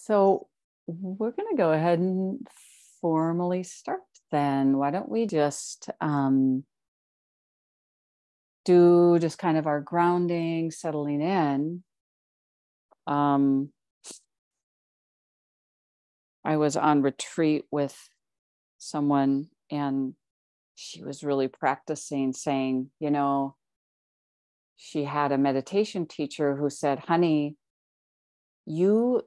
So we're going to go ahead and formally start then. Why don't we just do just kind of our grounding, settling in. Um, I was on retreat with someone and she was really practicing saying, she had a meditation teacher who said, honey, you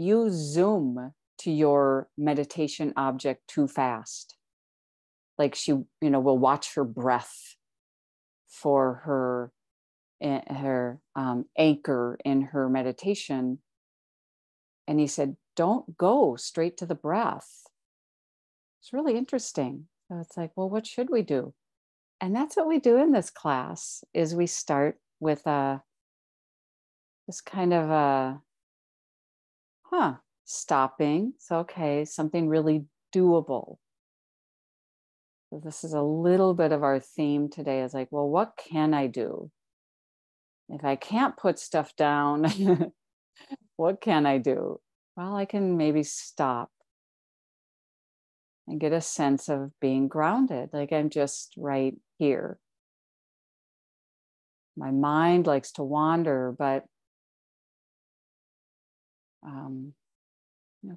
you zoom to your meditation object too fast. Like she, will watch her breath for her anchor in her meditation. And he said, don't go straight to the breath. It's really interesting. So it's like, well, what should we do? And that's what we do in this class is we start with this kind of stopping. So, okay, something really doable. So this is a little bit of our theme today is like, well, what can I do? If I can't put stuff down, what can I do? Well, I can maybe stop and get a sense of being grounded, like I'm just right here. My mind likes to wander, but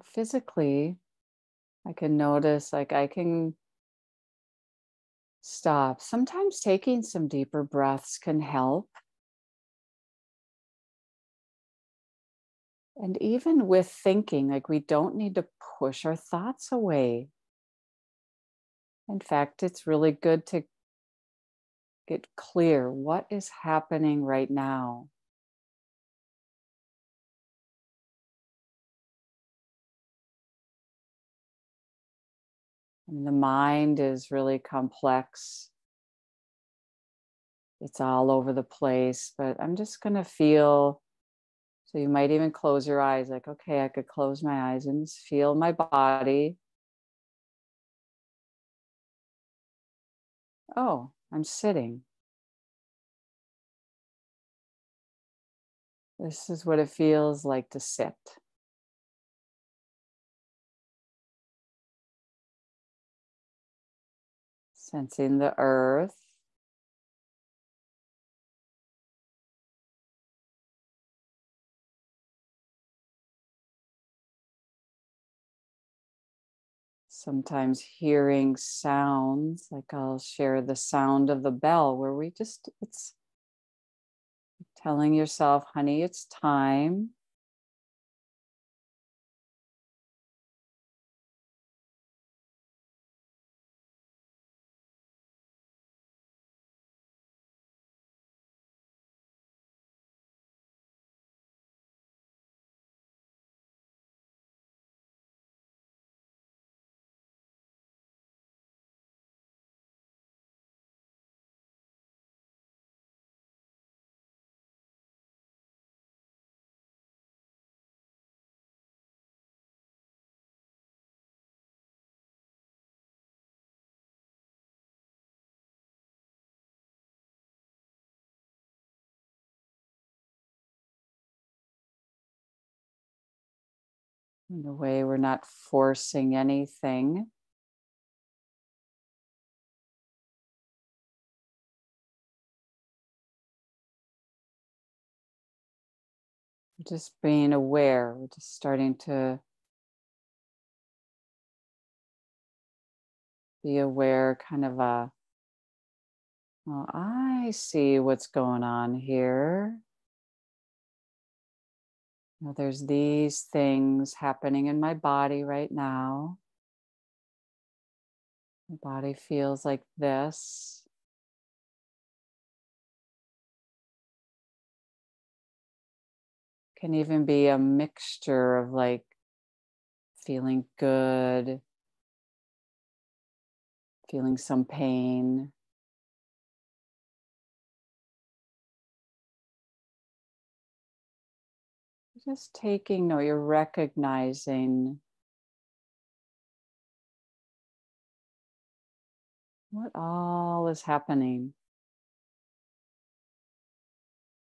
physically, I can notice, like I can stop. Sometimes taking some deeper breaths can help. And even with thinking, like we don't need to push our thoughts away. In fact, it's really good to get clear what is happening right now. And the mind is really complex. It's all over the place, but I'm just going to feel. So you might even close your eyes, like, okay, I could close my eyes and just feel my body. Oh, I'm sitting. This is what it feels like to sit. Sensing the earth. Sometimes hearing sounds, like I'll share the sound of the bell where it's telling yourself, honey, it's time. In a way, we're not forcing anything. Just being aware. We're just starting to be aware, kind of well, I see what's going on here. There's these things happening in my body right now. My body feels like this. Can even be a mixture of like feeling good, feeling some pain. Just taking, no, you're recognizing what all is happening.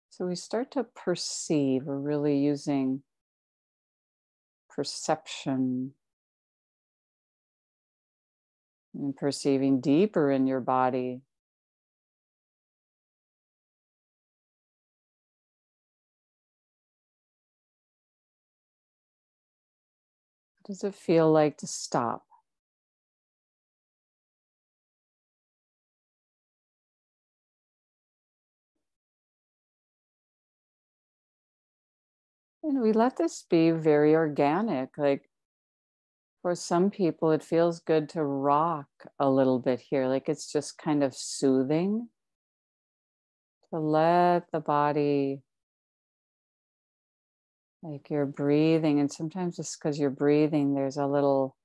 So we start to perceive, we're really using perception and perceiving deeper in your body. What does it feel like to stop? And we let this be very organic. Like for some people, it feels good to rock a little bit here. Like it's just kind of soothing to let the body, like you're breathing. And sometimes just because you're breathing, there's a little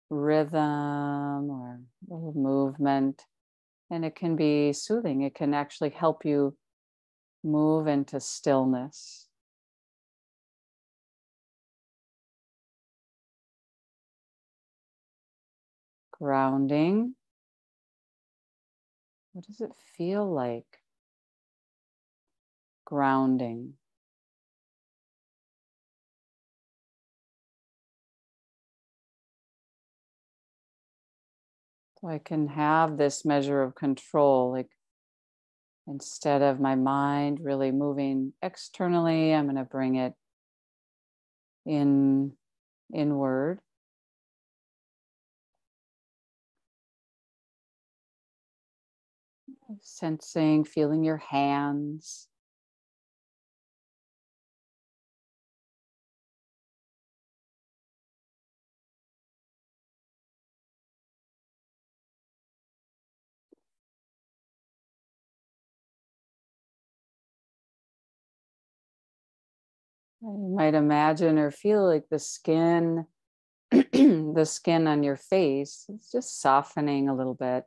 rhythm or a little movement. And it can be soothing. It can actually help you move into stillness. Grounding. What does it feel like? Grounding. So I can have this measure of control, like instead of my mind really moving externally, I'm going to bring it inward. Sensing, feeling your hands. You might imagine or feel like the skin, the skin on your face, it's just softening a little bit.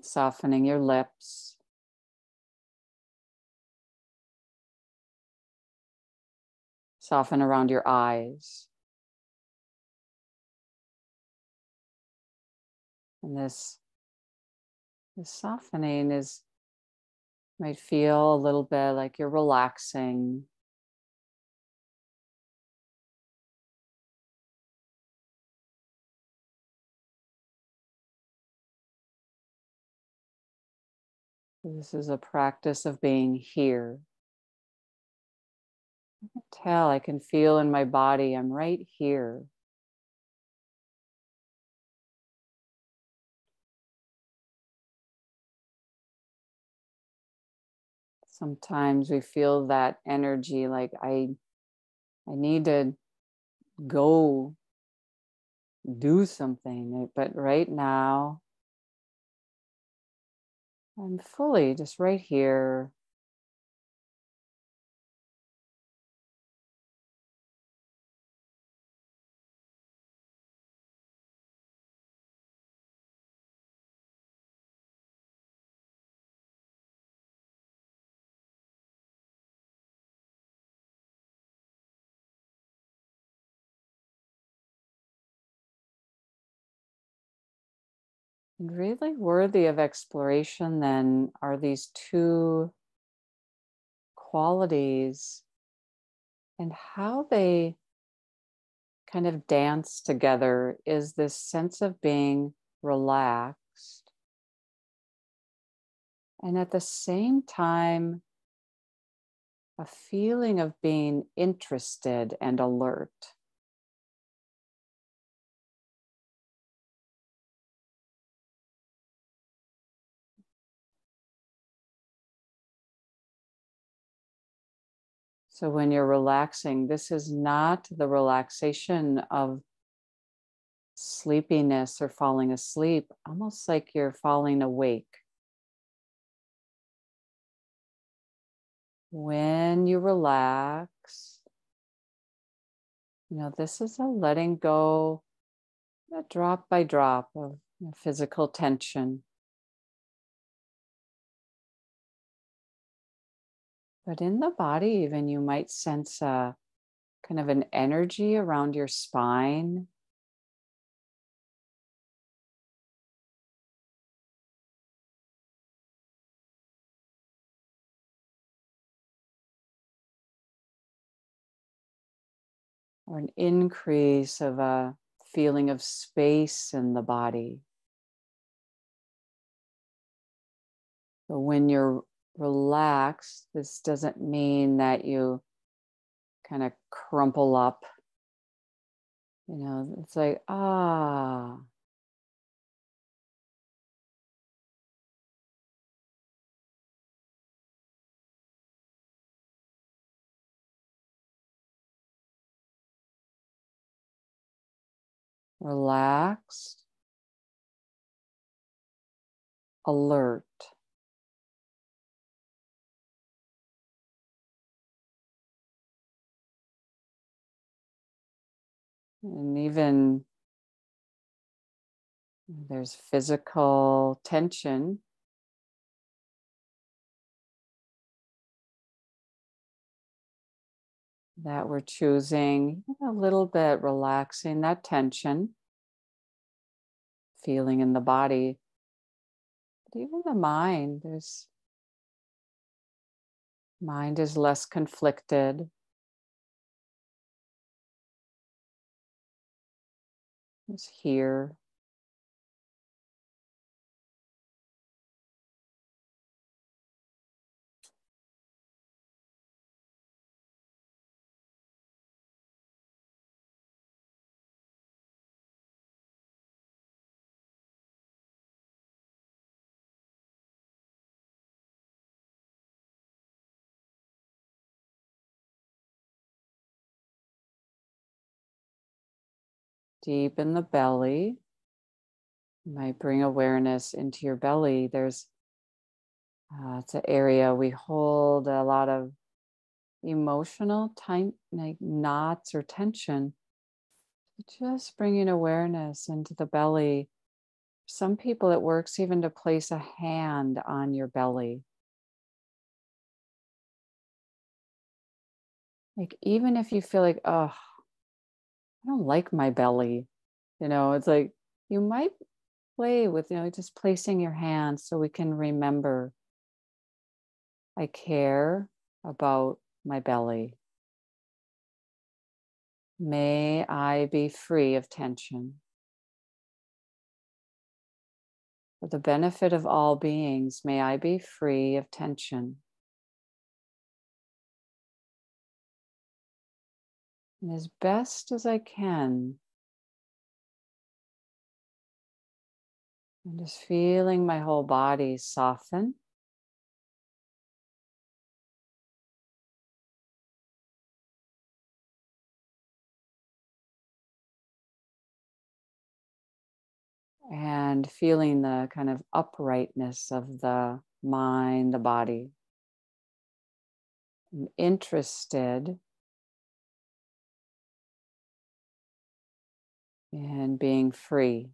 Softening your lips. Soften around your eyes. And this softening might feel a little bit like you're relaxing. This is a practice of being here. I can tell, I can feel in my body, I'm right here. Sometimes we feel that energy like I need to go do something. But right now, I'm fully just right here. And really worthy of exploration then are these two qualities and how they kind of dance together is this sense of being relaxed and at the same time a feeling of being interested and alert. So when you're relaxing, this is not the relaxation of sleepiness or falling asleep, almost like you're falling awake. When you relax, this is a letting go, a drop by drop of physical tension. But in the body, even you might sense a kind of an energy around your spine. or an increase of a feeling of space in the body. So when you're relaxed, this doesn't mean that you kind of crumple up. It's like, relaxed, alert. And even there's physical tension that we're choosing a little bit, relaxing that tension, feeling in the body, but even the mind. There's mind is less conflicted. It's here. Deep in the belly. You might bring awareness into your belly. It's an area we hold a lot of emotional time, like knots or tension. Just bringing awareness into the belly. Some people, it works even to place a hand on your belly. Like, even if you feel like, oh, I don't like my belly, it's like you might play with, just placing your hand so we can remember, I care about my belly. May I be free of tension. For the benefit of all beings, may I be free of tension. And as best as I can, I'm just feeling my whole body soften. And feeling the kind of uprightness of the mind, the body. I'm interested in being free.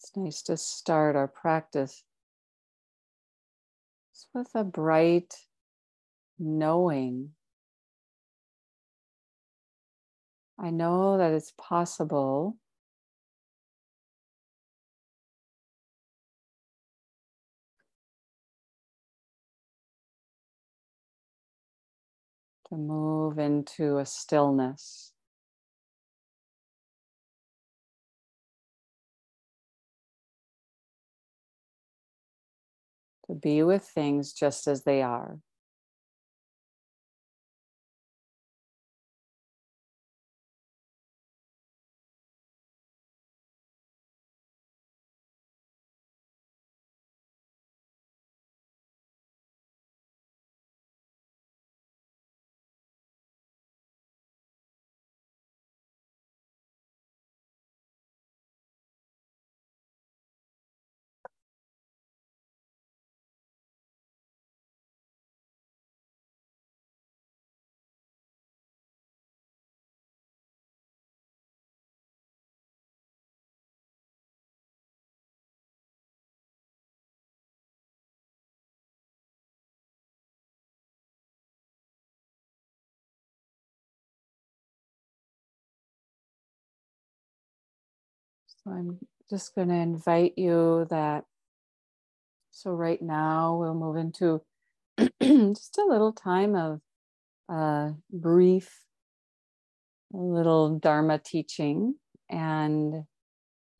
It's nice to start our practice with a bright knowing. I know that it's possible to move into a stillness, to be with things just as they are. So I'm just going to invite you that. So right now we'll move into just a little time of brief, little Dharma teaching. And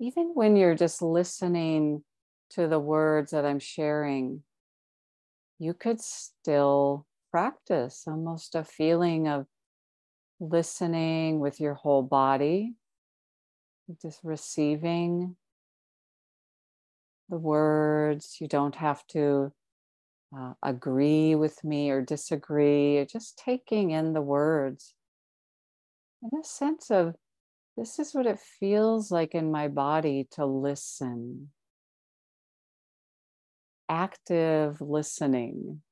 even when you're just listening to the words that I'm sharing, you could still practice almost a feeling of listening with your whole body, just receiving the words. You don't have to agree with me or disagree. You're just taking in the words in a sense of, this is what it feels like in my body to listen. Active listening.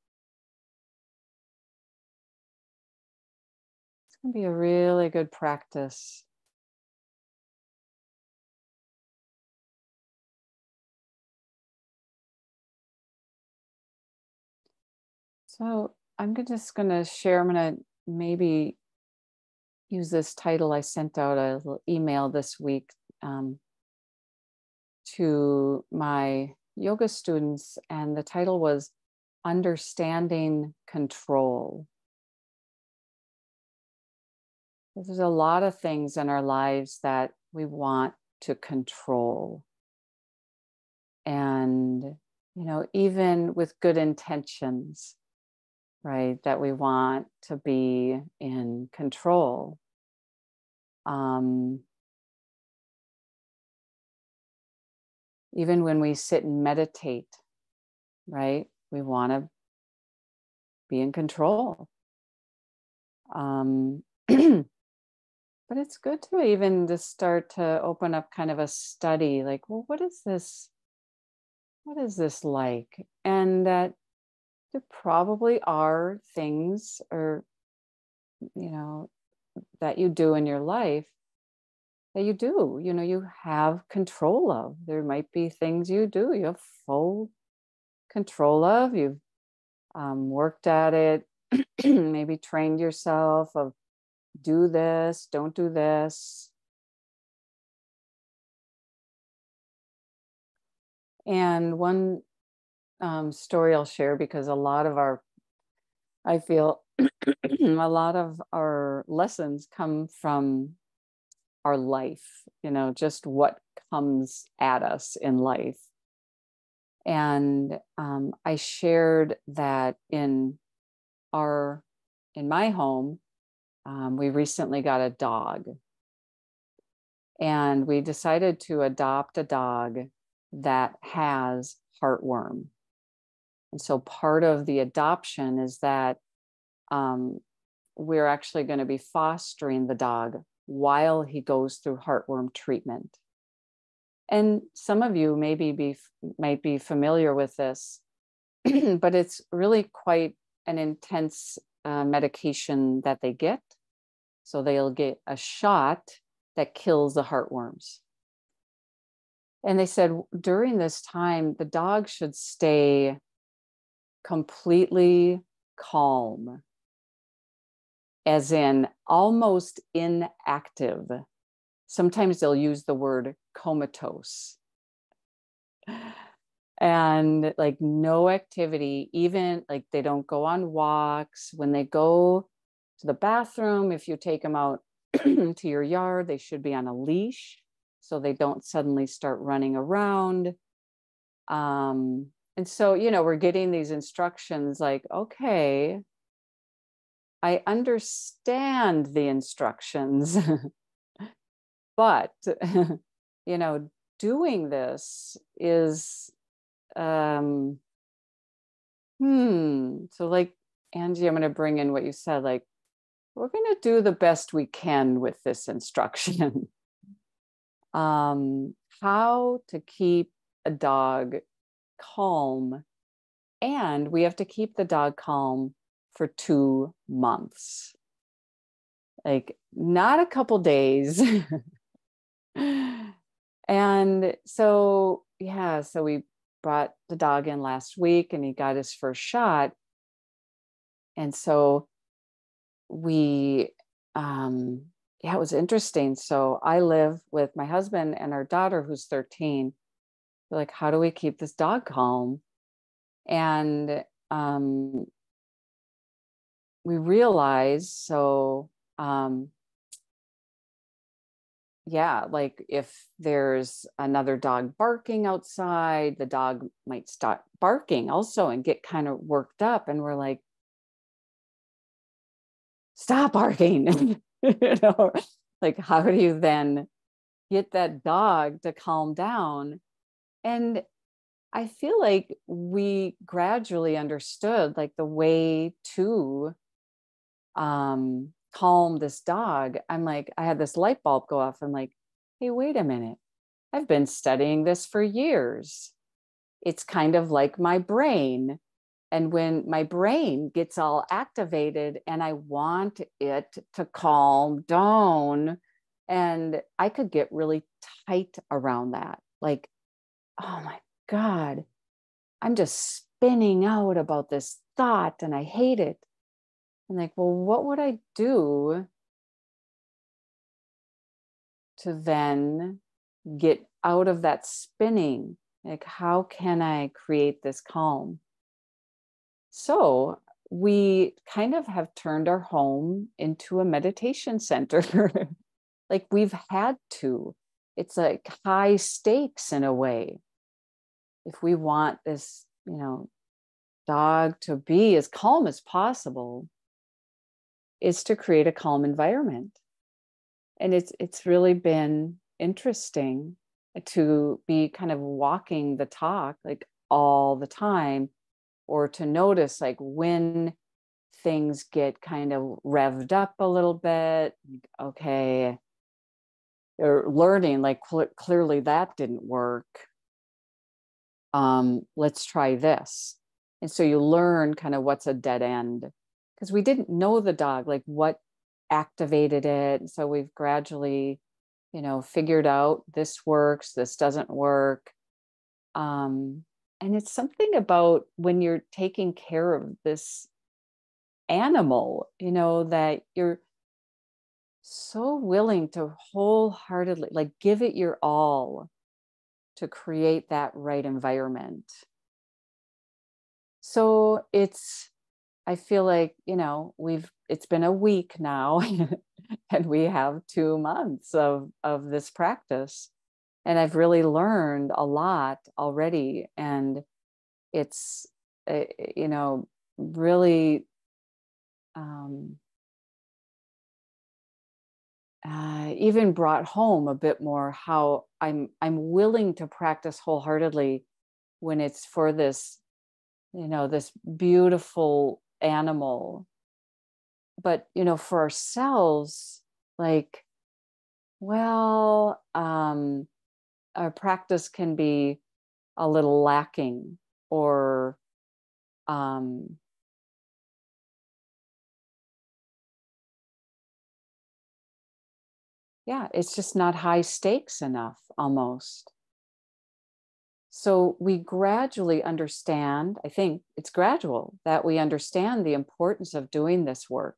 It's going to be a really good practice. So I'm just going to share, I'm going to maybe use this title. I sent out a little email this week to my yoga students, and the title was Understanding Control. There's a lot of things in our lives that we want to control. And, even with good intentions, right, that we want to be in control. Even when we sit and meditate, right, we want to be in control. But it's good to even just start to open up kind of a study, like, well, what is this? What is this like? And that there probably are things that you do in your life that you have control of. There might be things you do, you have full control of. You've worked at it, maybe trained yourself of do this, don't do this. And one story I'll share, because I feel a lot of our lessons come from our life, just what comes at us in life. And I shared that in my home, we recently got a dog, and we decided to adopt a dog that has heartworm. And so part of the adoption is that we're actually going to be fostering the dog while he goes through heartworm treatment. And some of you might be familiar with this, but it's really quite an intense medication that they get. So they'll get a shot that kills the heartworms. And they said during this time, the dog should stay completely calm, as in almost inactive. Sometimes they'll use the word comatose. And like no activity, even like they don't go on walks. When they go to the bathroom, if you take them out to your yard, they should be on a leash so they don't suddenly start running around. And so, we're getting these instructions like, okay, I understand the instructions, but, doing this is, so like, Angie, I'm going to bring in what you said, like, we're going to do the best we can with this instruction. How to keep a dog calm, and we have to keep the dog calm for 2 months, like not a couple days. And so we brought the dog in last week, and he got his first shot. And so we yeah, it was interesting. So I live with my husband and our daughter who's 13. We're like, how do we keep this dog calm? And we realized, so yeah, like if there's another dog barking outside, the dog might stop barking also and get kind of worked up. And we're like, stop barking. You know, like how do you then get that dog to calm down? And I feel like we gradually understood like the way to calm this dog. I'm like, I had this light bulb go off. I'm like, hey, wait a minute. I've been studying this for years. It's kind of like my brain. And when my brain gets all activated and I want it to calm down, and I could get really tight around that. Like, oh my God, I'm just spinning out about this thought and I hate it. I'm like, well, what would I do to then get out of that spinning? Like, how can I create this calm? So we kind of have turned our home into a meditation center. Like we've had to. It's like high stakes in a way. If we want this, dog to be as calm as possible, is to create a calm environment. And it's really been interesting to be kind of walking the talk like all the time, or to notice like when things get kind of revved up a little bit. Okay, or learning like clearly that didn't work. Let's try this. And so you learn kind of what's a dead end, because we didn't know the dog, like what activated it. So we've gradually, figured out this works, this doesn't work. And it's something about when you're taking care of this animal, that you're so willing to wholeheartedly, like, give it your all to create that right environment. So I feel like, it's been a week now and we have 2 months of this practice. And I've really learned a lot already. And it's, really even brought home a bit more how I'm willing to practice wholeheartedly when it's for this, this beautiful animal. But, for ourselves, like, well, our practice can be a little lacking, or yeah, it's just not high stakes enough almost. So we gradually understand, I think it's gradual, that we understand the importance of doing this work.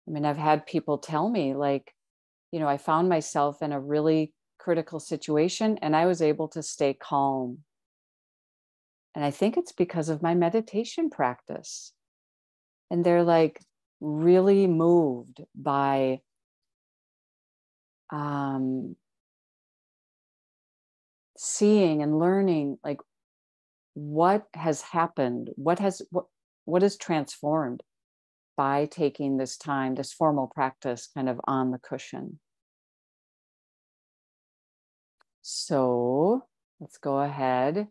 I mean, I've had people tell me, like, I found myself in a really critical situation and I was able to stay calm. And I think it's because of my meditation practice. And they're like really moved by seeing and learning like what has happened, what is transformed by taking this time, this formal practice kind of on the cushion. So let's go ahead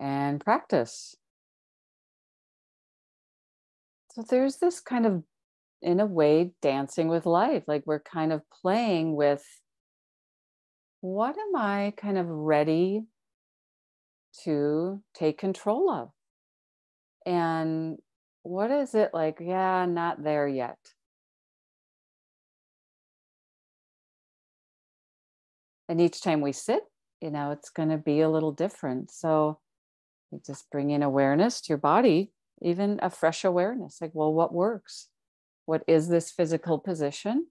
and practice. So there's this kind of, in a way, dancing with life. Like we're kind of playing with, what am I kind of ready to take control of? And what is it like? Yeah, not there yet. And each time we sit, it's going to be a little different. So you just bring in awareness to your body, even a fresh awareness, like, well, what works? What is this physical position?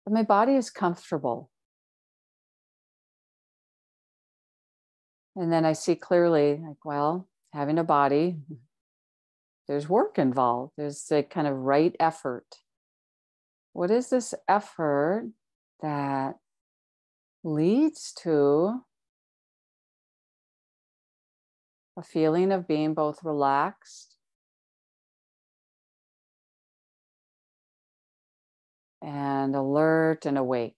but my body is comfortable. And then I see clearly, like, well, having a body, there's work involved. There's a kind of right effort. What is this effort that leads to a feeling of being both relaxed and alert and awake?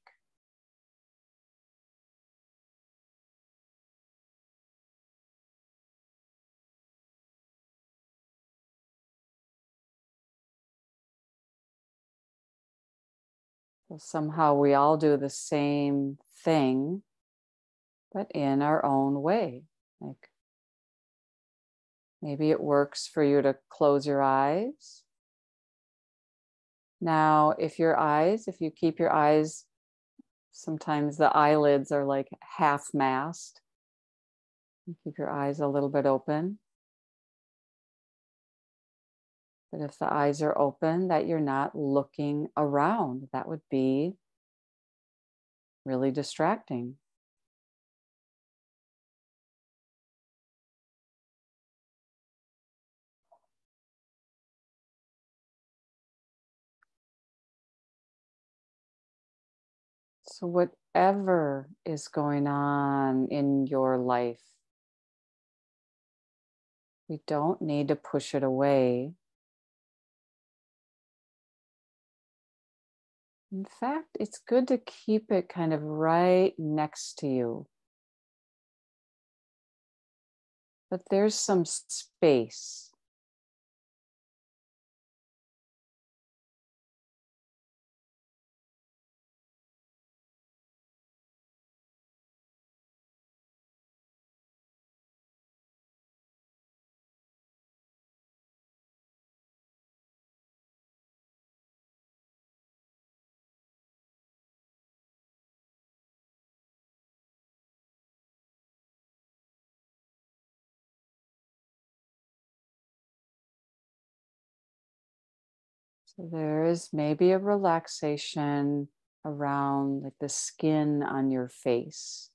So somehow we all do the same thing, but in our own way. Like maybe it works for you to close your eyes. Now, if you keep your eyes, sometimes the eyelids are like half masked. You keep your eyes a little bit open. But if the eyes are open, that you're not looking around, that would be really distracting. So, whatever is going on in your life, we don't need to push it away. In fact, it's good to keep it kind of right next to you. But there's some space. So there is maybe a relaxation around like the skin on your face,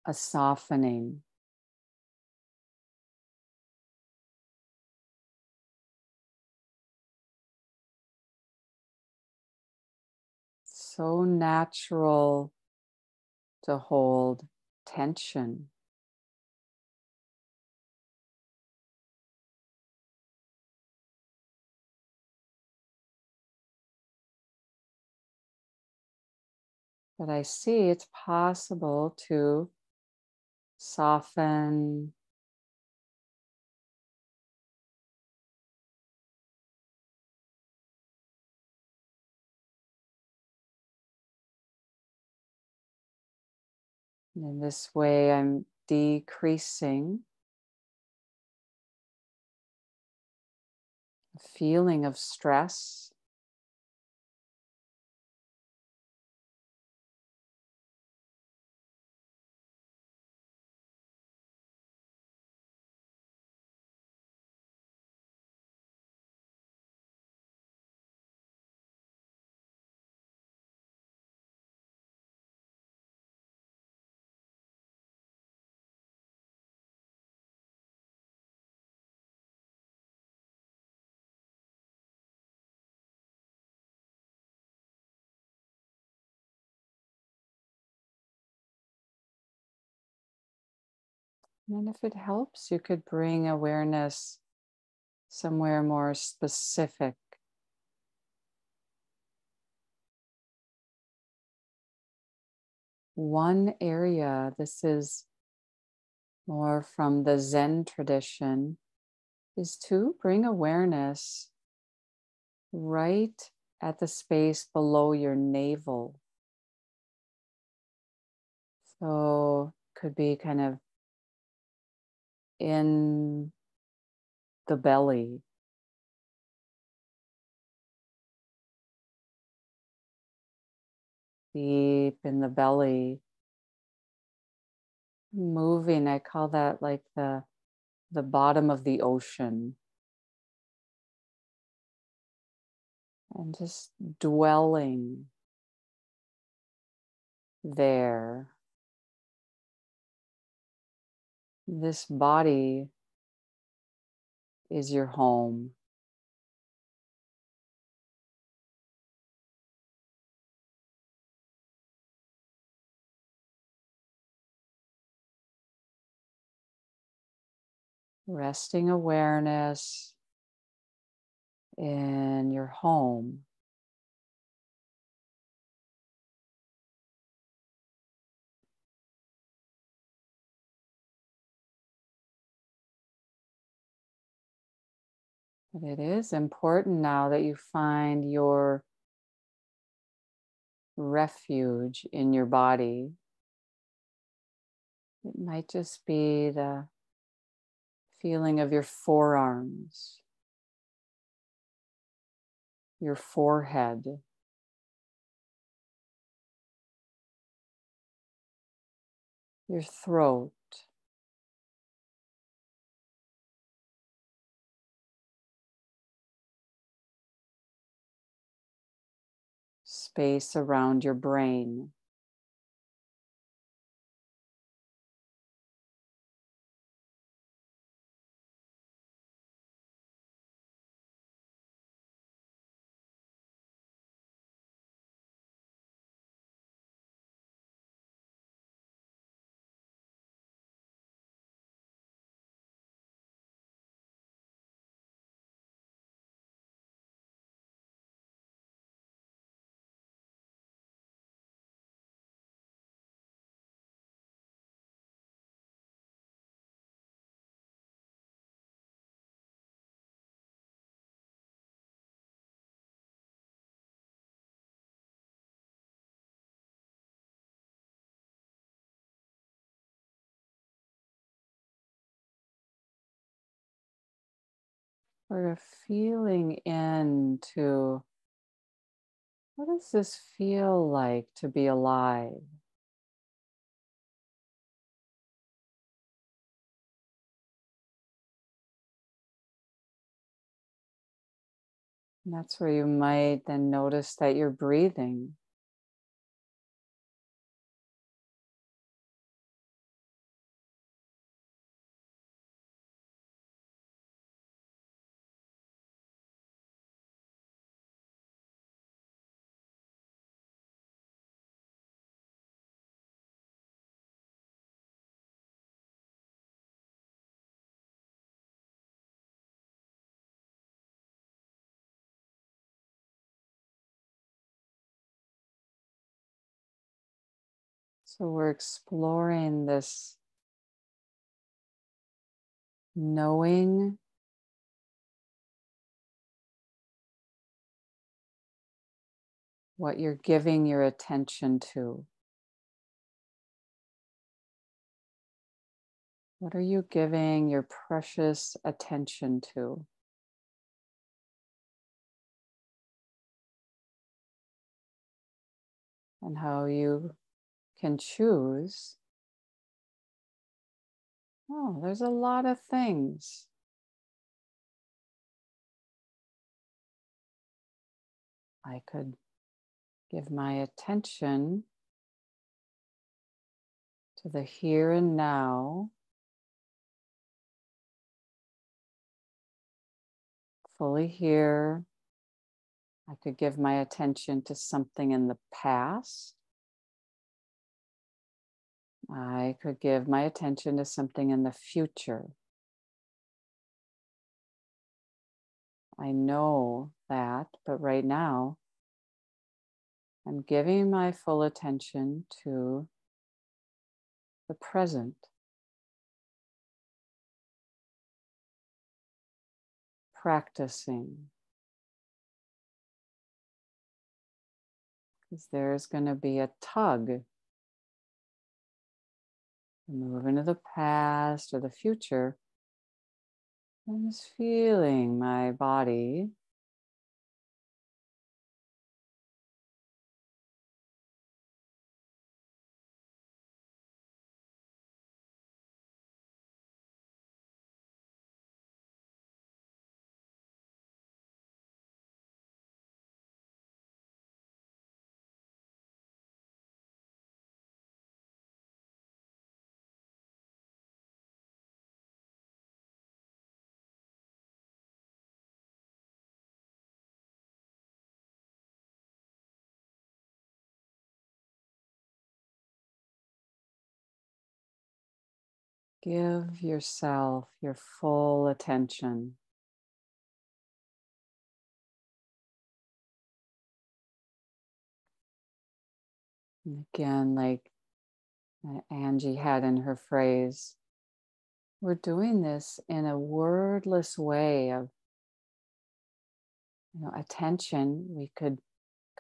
a softening. So natural to hold tension. But I see it's possible to soften, and in this way, I'm decreasing the feeling of stress. And then if it helps, you could bring awareness somewhere more specific. One area, this is more from the Zen tradition, is to bring awareness right at the space below your navel. So could be kind of in the belly, deep in the belly, moving. I call that like the bottom of the ocean. and just dwelling there. This body is your home. Resting awareness in your home. But it is important now that you find your refuge in your body. It might just be the feeling of your forearms, your forehead, your throat, space around your brain. Sort of feeling into what does this feel like to be alive? And that's where you might then notice that you're breathing. So we're exploring this knowing what you're giving your attention to. What are you giving your precious attention to? And how you can choose. Oh, there's a lot of things. I could give my attention to the here and now, fully here. I could give my attention to something in the past. I could give my attention to something in the future. I know that, but right now, I'm giving my full attention to the present, practicing. Because there's going to be a tug to move into the past or the future. I'm just feeling my body Give yourself your full attention. And again, like Angie had in her phrase, we're doing this in a wordless way of attention. We could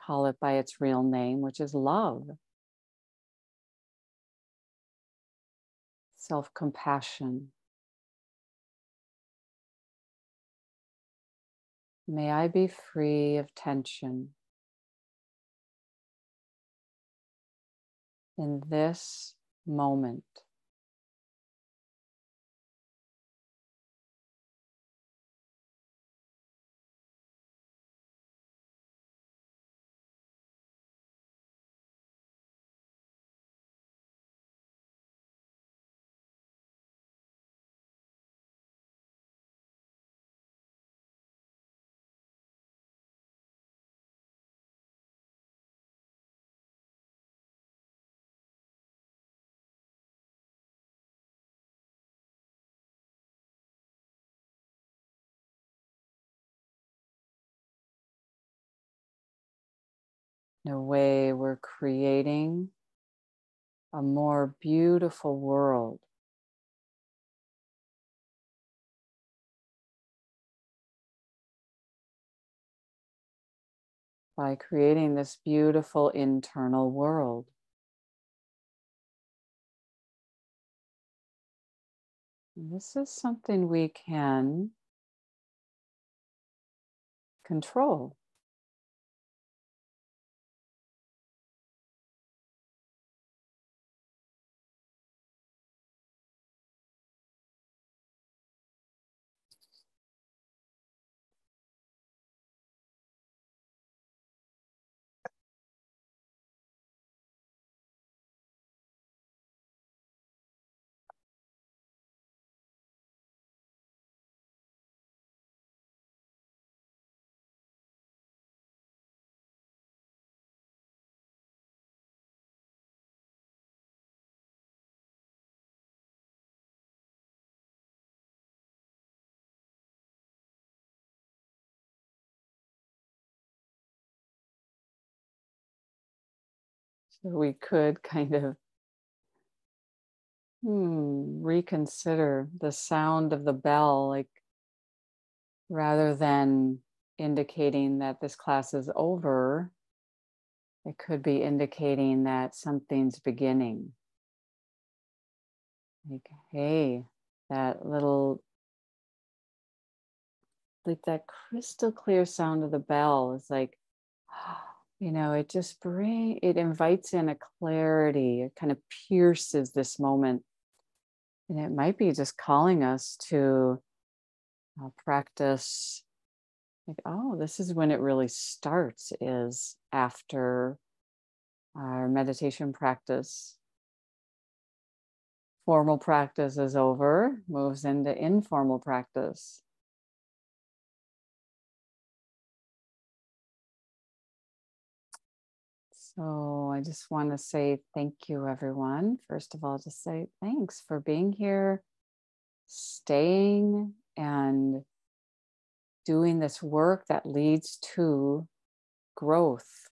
call it by its real name, which is love, self-compassion. May I be free of tension in this moment. In a way, we're creating a more beautiful world by creating this beautiful internal world. And this is something we can control. So we could kind of reconsider the sound of the bell, like rather than indicating that this class is over, it could be indicating that something's beginning. Like, hey, that little, like that crystal clear sound of the bell is like, it just it invites in a clarity. It kind of pierces this moment. And it might be just calling us to practice, like, oh, this is when it really starts, is after our meditation practice. Formal practice is over, moves into informal practice. So I just want to say thank you, everyone. First of all, just say thanks for being here, staying, and doing this work that leads to growth.